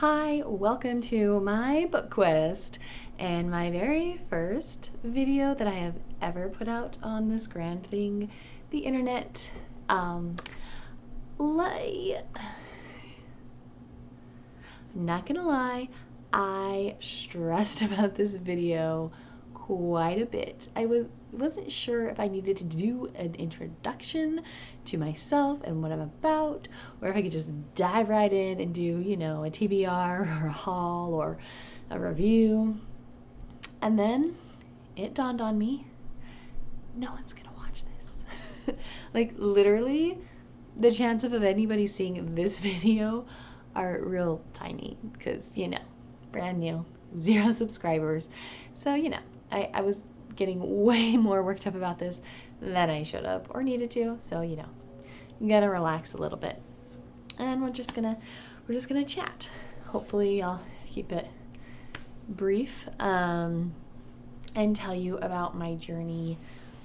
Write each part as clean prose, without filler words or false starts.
Hi, welcome to my book quest and my very first video that I have ever put out on this grand thing, the internet. I'm not gonna lie, I stressed about this video quite a bit. I wasn't sure if I needed to do an introduction to myself and what I'm about, or if I could just dive right in and do, a TBR or a haul or a review. And then it dawned on me, no one's gonna watch this. Like literally, the chances of anybody seeing this video are real tiny because, brand new, 0 subscribers. So, I was getting way more worked up about this than I should have or needed to. So, I'm gonna relax a little bit. And we're just gonna chat. Hopefully I'll keep it brief and tell you about my journey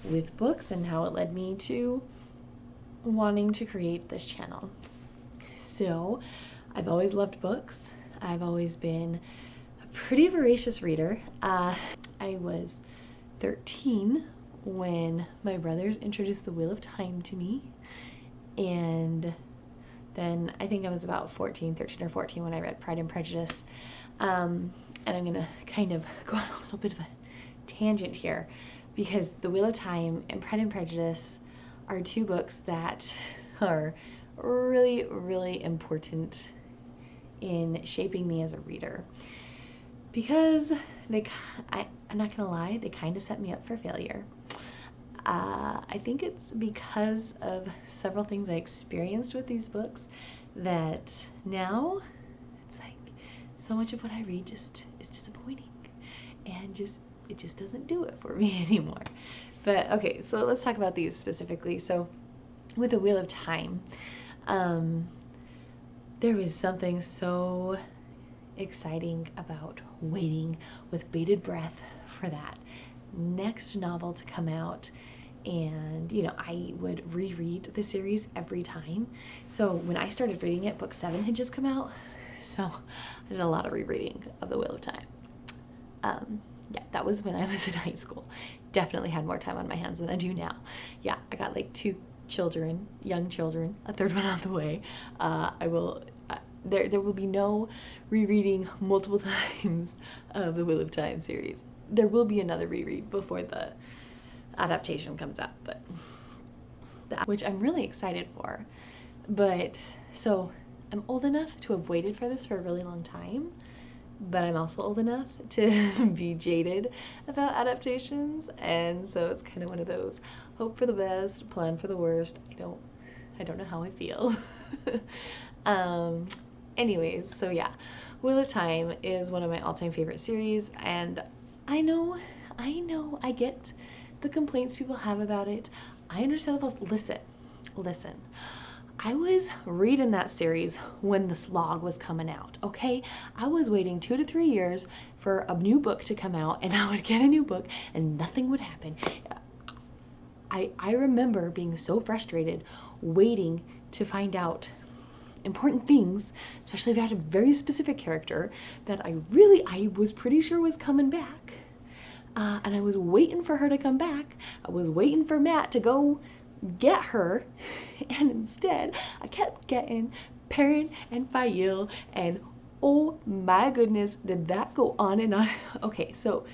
with books and how it led me to wanting to create this channel. So, I've always loved books. I've always been a pretty voracious reader. I was 13 when my brothers introduced The Wheel of Time to me, and then I think I was about 13 or 14 when I read Pride and Prejudice. And I'm gonna kind of go on a little bit of a tangent here because The Wheel of Time and Pride and Prejudice are 2 books that are really, really important in shaping me as a reader, because I'm not gonna lie, they kind of set me up for failure. I think it's because of several things I experienced with these books that now it's like so much of what I read just is disappointing and it just doesn't do it for me anymore. But okay, so let's talk about these specifically. So with The Wheel of Time, there was something so exciting about waiting with bated breath for that next novel to come out. And I would reread the series every time. So when I started reading it, book 7 had just come out, so I did a lot of rereading of The Wheel of Time. Yeah, that was when I was in high school. Definitely had more time on my hands than I do now. Yeah, I got like 2 children, young children, a 3rd one on the way. There will be no rereading multiple times of the Wheel of Time series. There will be another reread before the adaptation comes out, which I'm really excited for. But so I'm old enough to have waited for this for a really long time, but I'm also old enough to be jaded about adaptations, and so it's kind of one of those hope for the best, plan for the worst. I don't know how I feel. Anyways, so yeah, Wheel of Time is one of my all-time favorite series, and I know, I get the complaints people have about it. I understand those. Listen. I was reading that series when the slog was coming out, okay? I was waiting 2 to 3 years for a new book to come out, and I would get a new book, and nothing would happen. I remember being so frustrated waiting to find out important things, especially if I had a very specific character that I was pretty sure was coming back. And I was waiting for her to come back. I was waiting for Matt to go get her. And instead, I kept getting Perrin and Fael. And oh my goodness, did that go on and on. Okay, so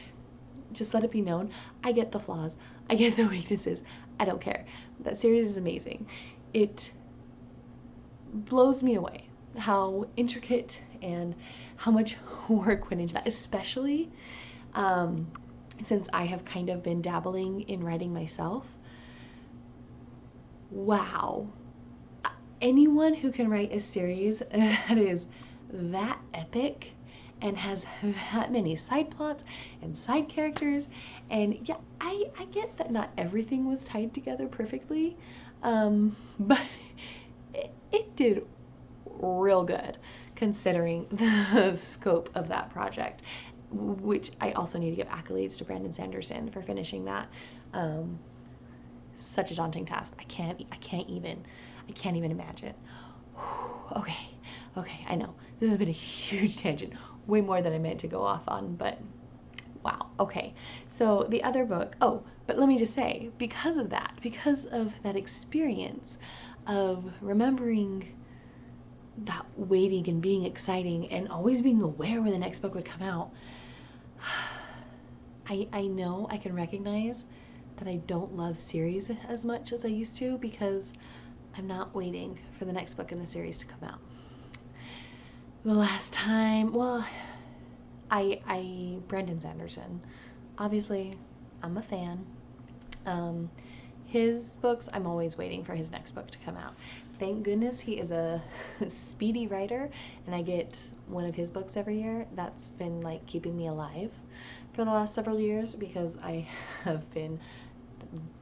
just let it be known, I get the flaws. I get the weaknesses. I don't care. That series is amazing. It blows me away how intricate and how much work went into that, especially since I have kind of been dabbling in writing myself. Wow. Anyone who can write a series that is that epic and has that many side plots and side characters, and yeah, I get that not everything was tied together perfectly, but it did real good considering the scope of that project, which I also need to give accolades to Brandon Sanderson for finishing that. Such a daunting task. I can't even imagine. Okay, Okay, I know this has been a huge tangent, way more than I meant to go off on, but wow. Okay, so the other book, oh, but let me just say, because of that experience of remembering that waiting and being exciting and always being aware when the next book would come out, I know I can recognize that I don't love series as much as I used to because I'm not waiting for the next book in the series to come out. The last time, well, Brandon Sanderson, obviously, I'm a fan. His books, I'm always waiting for his next book to come out. Thank goodness he is a speedy writer, and I get one of his books every year. That's been like keeping me alive for the last several years because I have been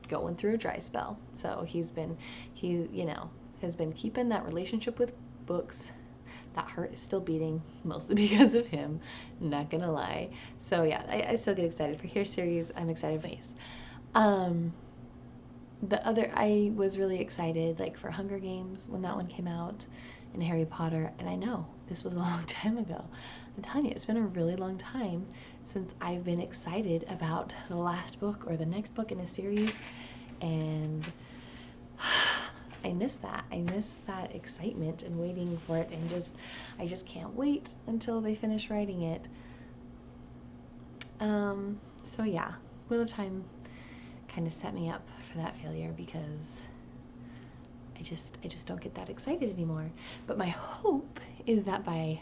going through a dry spell. So he has been keeping that relationship with books. That heart is still beating, mostly because of him, not gonna lie. So yeah, I still get excited for his series. I'm excited for his. I was really excited like for Hunger Games when that one came out, and Harry Potter, and I know this was a long time ago. I'm telling you, it's been a really long time since I've been excited about the last book or the next book in a series, and I miss that. I miss that excitement and waiting for it, and I just can't wait until they finish writing it. So yeah, Wheel of Time kind of set me up for that failure because I just don't get that excited anymore. But my hope is that by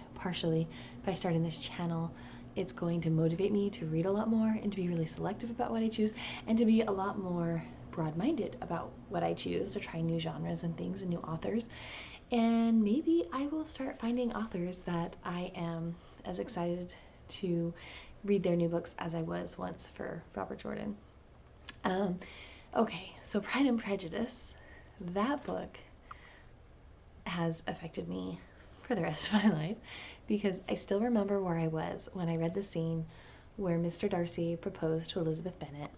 starting this channel, it's going to motivate me to read a lot more and to be really selective about what I choose and to be a lot more broad-minded about what I choose, to try new genres and things and new authors. And maybe I will start finding authors that I am as excited to read their new books as I was once for Robert Jordan. Okay, so Pride and Prejudice, that book has affected me for the rest of my life because I still remember where I was when I read the scene where Mr. Darcy proposed to Elizabeth Bennet.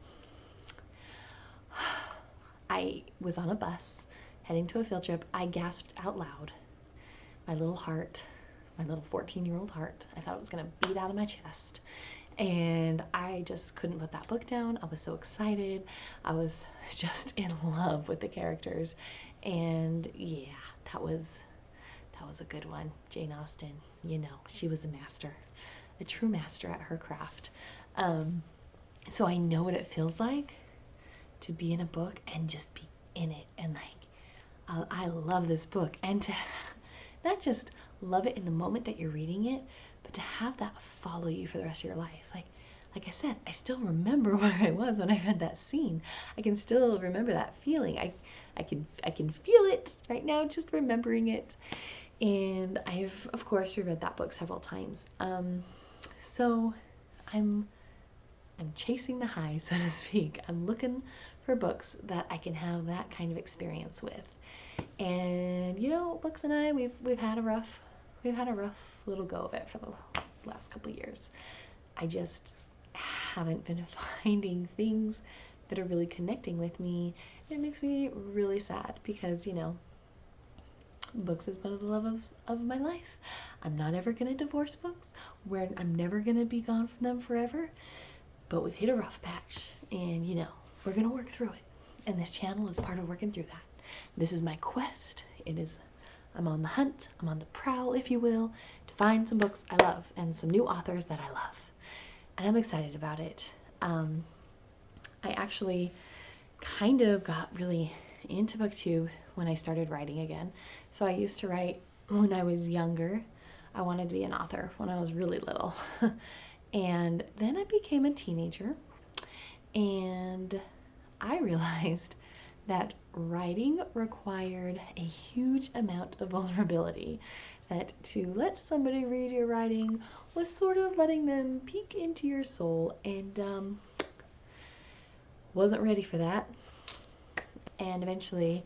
I was on a bus heading to a field trip. I gasped out loud. My little heart, my little 14-year-old heart, I thought it was going to beat out of my chest. And I just couldn't put that book down. I was so excited. I was just in love with the characters. And yeah, that was a good one. Jane Austen, she was a master, a true master at her craft. So I know what it feels like to be in a book and just be in it. And like, I love this book. And to not just love it in the moment that you're reading it, but to have that follow you for the rest of your life. Like I said, I still remember where I was when I read that scene. I can still remember that feeling. I can feel it right now just remembering it. And I've of course reread that book several times. So I'm chasing the high, so to speak. I'm looking for books that I can have that kind of experience with. And Books and I, we've had a rough little go of it for the last couple of years. I just haven't been finding things that are really connecting with me. It makes me really sad because books is one of the loves of my life. I'm not ever gonna divorce books. I'm never gonna be gone from them forever. But we've hit a rough patch, and we're gonna work through it. And this channel is part of working through that. This is my quest. I'm on the hunt, I'm on the prowl, if you will, to find some books I love and some new authors that I love. And I'm excited about it. I actually kind of got really into Booktube when I started writing again. So I used to write when I was younger. I wanted to be an author when I was really little. And then I became a teenager, and I realized that writing required a huge amount of vulnerability, that to let somebody read your writing was sort of letting them peek into your soul, and wasn't ready for that. And eventually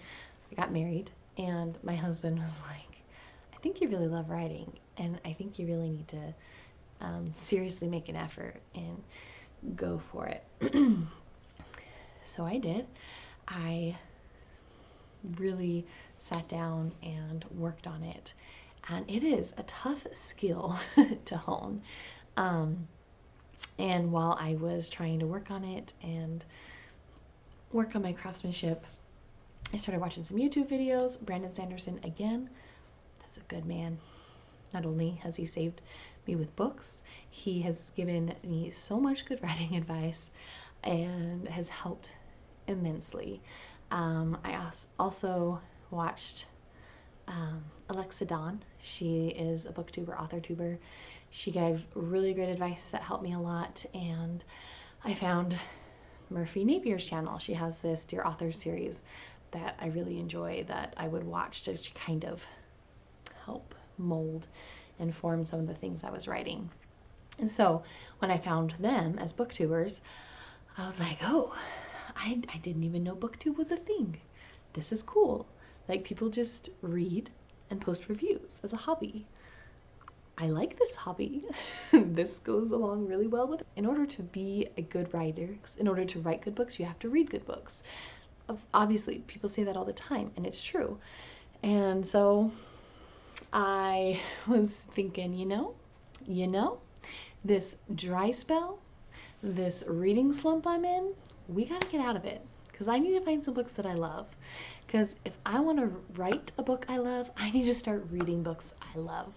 I got married, and my husband was like, I think you really love writing, and I think you really need to seriously make an effort and go for it. So I did. I really sat down and worked on it. And it is a tough skill to hone. And while I was trying to work on it and work on my craftsmanship, I started watching some YouTube videos. Brandon Sanderson, again, that's a good man. Not only has he saved me with books, he has given me so much good writing advice and has helped immensely. I also watched Alexa Dawn. She is a booktuber, author-tuber. She gave really great advice that helped me a lot, and I found Murphy Napier's channel. She has this Dear Author series that I really enjoy, that I would watch to kind of help mold and form some of the things I was writing. And so when I found them as booktubers, I was like, oh, I didn't even know booktube was a thing. This is cool. Like, people just read and post reviews as a hobby. I like this hobby. This goes along really well with it. In order to be a good writer, in order to write good books, you have to read good books. Obviously, people say that all the time, and it's true. And so I was thinking, you know, this dry spell, this reading slump I'm in, we gotta get out of it, because I need to find some books that I love. Because if I want to write a book I love, I need to start reading books I love.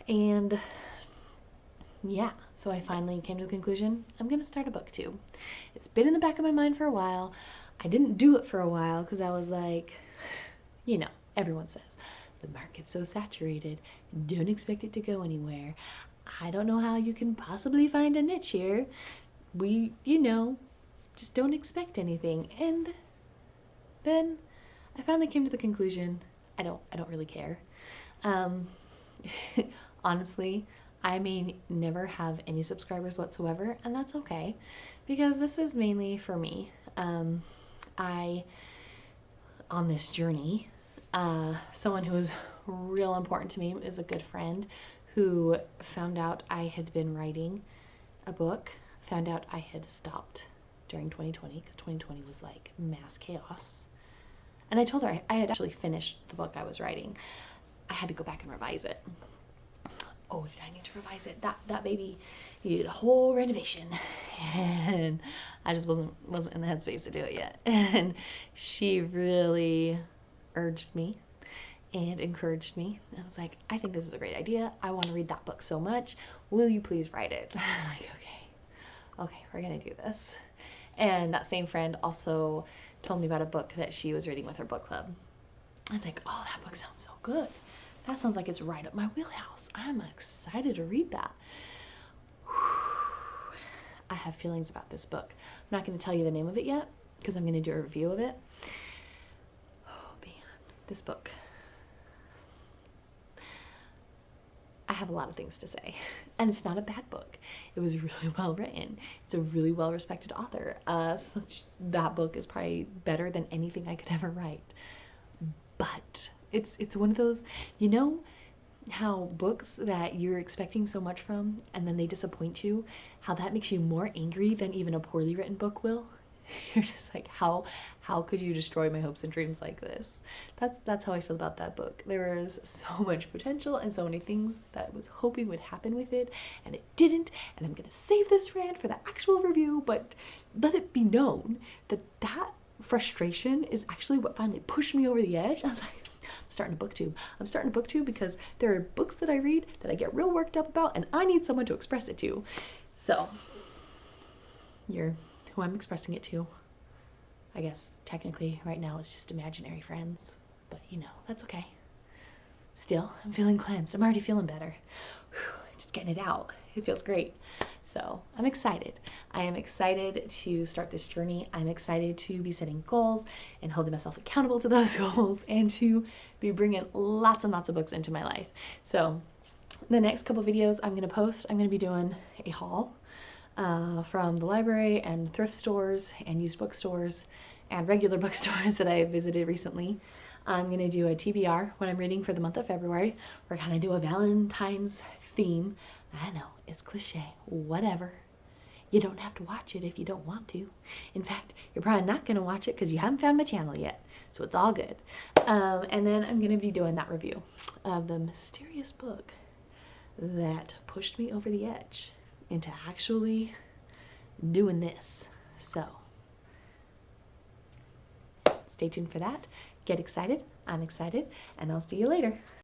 And yeah, so I finally came to the conclusion, I'm gonna start a booktube. It's been in the back of my mind for a while. I didn't do it for a while because I was like, you know, everyone says, the market's so saturated, don't expect it to go anywhere. I don't know how you can possibly find a niche here. Just don't expect anything. And then I finally came to the conclusion, I don't really care. Honestly, I may never have any subscribers whatsoever, and that's okay, because this is mainly for me. On this journey, someone who was real important to me is a good friend who found out I had been writing a book, found out I had stopped during 2020, because 2020 was like mass chaos. And I told her I had actually finished the book I was writing. I had to go back and revise it. Oh, did I need to revise it? That baby needed a whole renovation, and I just wasn't in the headspace to do it yet. And she really urged me and encouraged me. I was like, I think this is a great idea. I want to read that book so much. Will you please write it? I was like, okay, we're gonna do this. And that same friend also told me about a book that she was reading with her book club. I was like, oh, that book sounds so good. That sounds like it's right up my wheelhouse. I'm excited to read that. I have feelings about this book. I'm not going to tell you the name of it yet, because I'm going to do a review of it. Oh man, this book. I have a lot of things to say, and it's not a bad book. It was really well written. It's a really well respected author. That book is probably better than anything I could ever write. But it's one of those, you know how books that you're expecting so much from and then they disappoint you, how that makes you more angry than even a poorly written book will? You're just like, how could you destroy my hopes and dreams like this? That's how I feel about that book. There is so much potential and so many things that I was hoping would happen with it, and it didn't. And I'm gonna save this rant for the actual review, but let it be known that frustration is actually what finally pushed me over the edge. I was like, I'm starting a booktube. I'm starting a booktube because there are books that I read that I get real worked up about, and I need someone to express it to. So you're who I'm expressing it to. I guess technically right now it's just imaginary friends, but that's okay. Still, I'm feeling cleansed. I'm already feeling better. Just getting it out. It feels great. So I'm excited. I am excited to start this journey. I'm excited to be setting goals and holding myself accountable to those goals, and to be bringing lots and lots of books into my life. So the next couple videos I'm going to post, I'm going to be doing a haul from the library and thrift stores and used bookstores and regular bookstores that I visited recently. I'm going to do a TBR, what I'm reading for the month of February. We're going to do a Valentine's theme. I know, it's cliche, whatever. You don't have to watch it if you don't want to. In fact, you're probably not going to watch it because you haven't found my channel yet. So it's all good. And then I'm going to be doing that review of the mysterious book that pushed me over the edge into actually doing this. So stay tuned for that. Get excited. I'm excited. And I'll see you later.